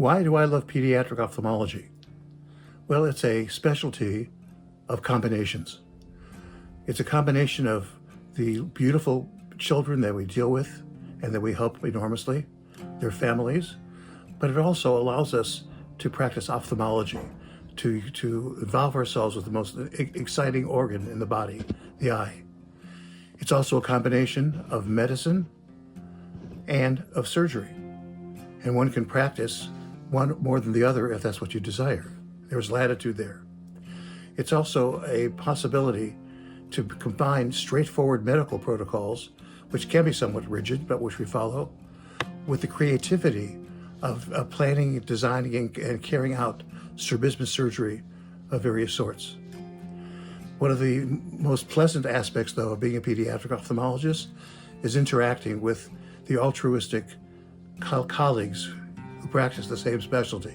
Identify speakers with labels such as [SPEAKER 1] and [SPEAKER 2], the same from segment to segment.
[SPEAKER 1] Why do I love pediatric ophthalmology? Well, it's a specialty of combinations. It's a combination of the beautiful children that we deal with and that we help enormously, their families, but it also allows us to practice ophthalmology, to involve ourselves with the most exciting organ in the body, the eye. It's also a combination of medicine and of surgery. And one can practice one more than the other if that's what you desire. There's latitude there. It's also a possibility to combine straightforward medical protocols, which can be somewhat rigid, but which we follow, with the creativity of planning, designing, and carrying out strabismus surgery of various sorts. One of the most pleasant aspects, though, of being a pediatric ophthalmologist is interacting with the altruistic colleagues who practice the same specialty.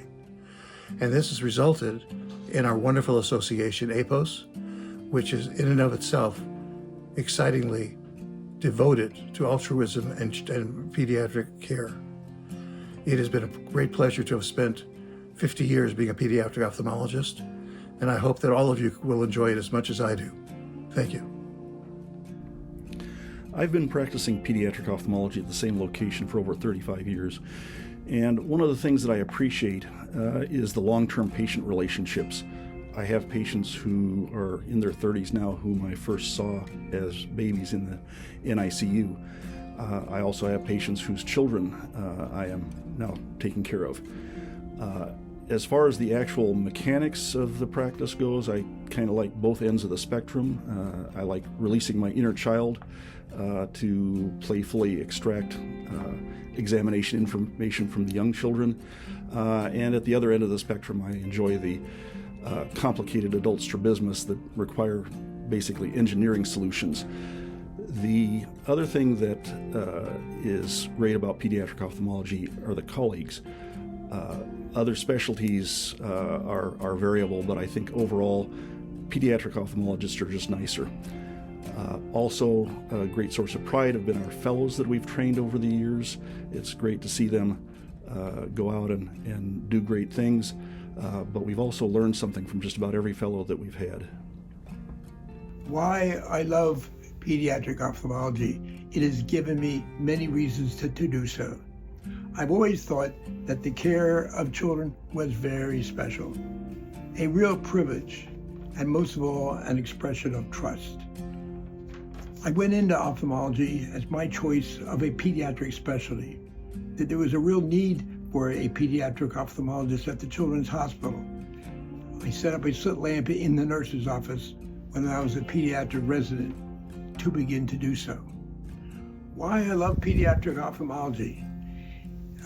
[SPEAKER 1] And this has resulted in our wonderful association, APOS, which is in and of itself excitingly devoted to altruism and pediatric care. It has been a great pleasure to have spent 50 years being a pediatric ophthalmologist, and I hope that all of you will enjoy it as much as I do. Thank you.
[SPEAKER 2] I've been practicing pediatric ophthalmology at the same location for over 35 years, and one of the things that I appreciate is the long-term patient relationships. I have patients who are in their 30s now whom I first saw as babies in the NICU. I also have patients whose children I am now taking care of. As far as the actual mechanics of the practice goes, I kind of like both ends of the spectrum. I like releasing my inner child to playfully extract examination information from the young children. And at the other end of the spectrum, I enjoy the complicated adult strabismus that require basically engineering solutions. The other thing that is great about pediatric ophthalmology are the colleagues. Other specialties are variable, but I think overall pediatric ophthalmologists are just nicer. Also, a great source of pride have been our fellows that we've trained over the years. It's great to see them go out and do great things, but we've also learned something from just about every fellow that we've had.
[SPEAKER 3] Why I love pediatric ophthalmology, it has given me many reasons to do so. I've always thought that the care of children was very special, a real privilege, and most of all, an expression of trust. I went into ophthalmology as my choice of a pediatric specialty, that there was a real need for a pediatric ophthalmologist at the Children's Hospital. I set up a slit lamp in the nurse's office when I was a pediatric resident to begin to do so. Why I love pediatric ophthalmology?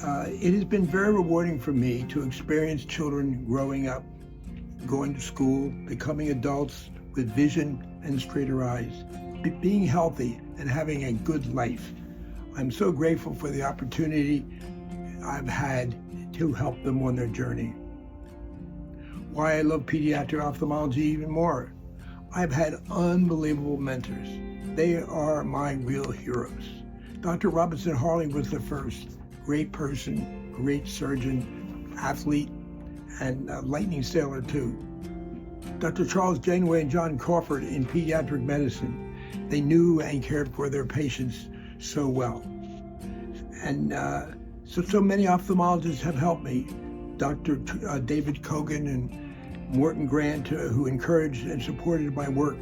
[SPEAKER 3] It has been very rewarding for me to experience children growing up, going to school, becoming adults with vision and straighter eyes, being healthy and having a good life. I'm so grateful for the opportunity I've had to help them on their journey. Why I love pediatric ophthalmology even more. I've had unbelievable mentors. They are my real heroes. Dr. Robinson Harling was the first. Great person, great surgeon, athlete, and a lightning sailor too. Dr. Charles Janeway and John Crawford in pediatric medicine, they knew and cared for their patients so well. And so many ophthalmologists have helped me. Dr. David Kogan and Morton Grant, who encouraged and supported my work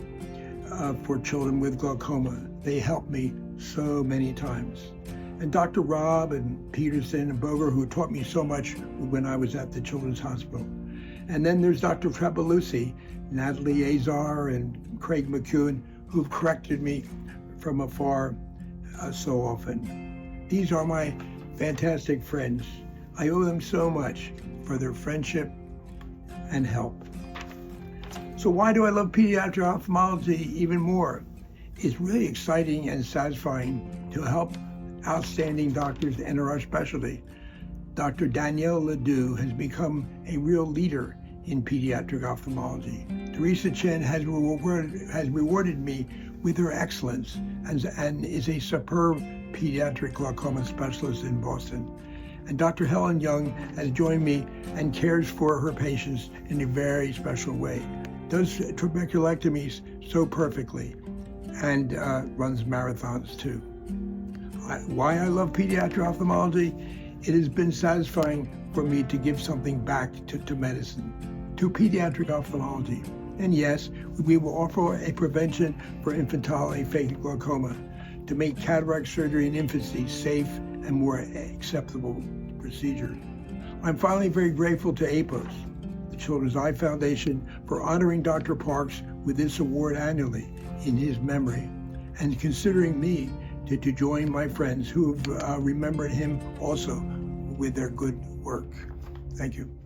[SPEAKER 3] for children with glaucoma. They helped me so many times. And Dr. Robb and Peterson and Boger, who taught me so much when I was at the Children's Hospital. And then there's Dr. Trepalucci, Natalie Azar, and Craig McEwen, who've corrected me from afar so often. These are my fantastic friends. I owe them so much for their friendship and help. So why do I love pediatric ophthalmology even more? It's really exciting and satisfying to help outstanding doctors enter our specialty. Dr. Danielle Ledoux has become a real leader in pediatric ophthalmology. Teresa Chen has rewarded me with her excellence and is a superb pediatric glaucoma specialist in Boston. And Dr. Helen Young has joined me and cares for her patients in a very special way. Does trabeculectomies so perfectly and runs marathons too. Why I love pediatric ophthalmology? It has been satisfying for me to give something back to medicine, to pediatric ophthalmology. And yes, we will offer a prevention for infantile aphakic glaucoma to make cataract surgery in infancy safe and more acceptable procedure. I'm finally very grateful to APOS, the Children's Eye Foundation, for honoring Dr. Parks with this award annually in his memory, and considering me to join my friends who have remembered him also with their good work. Thank you.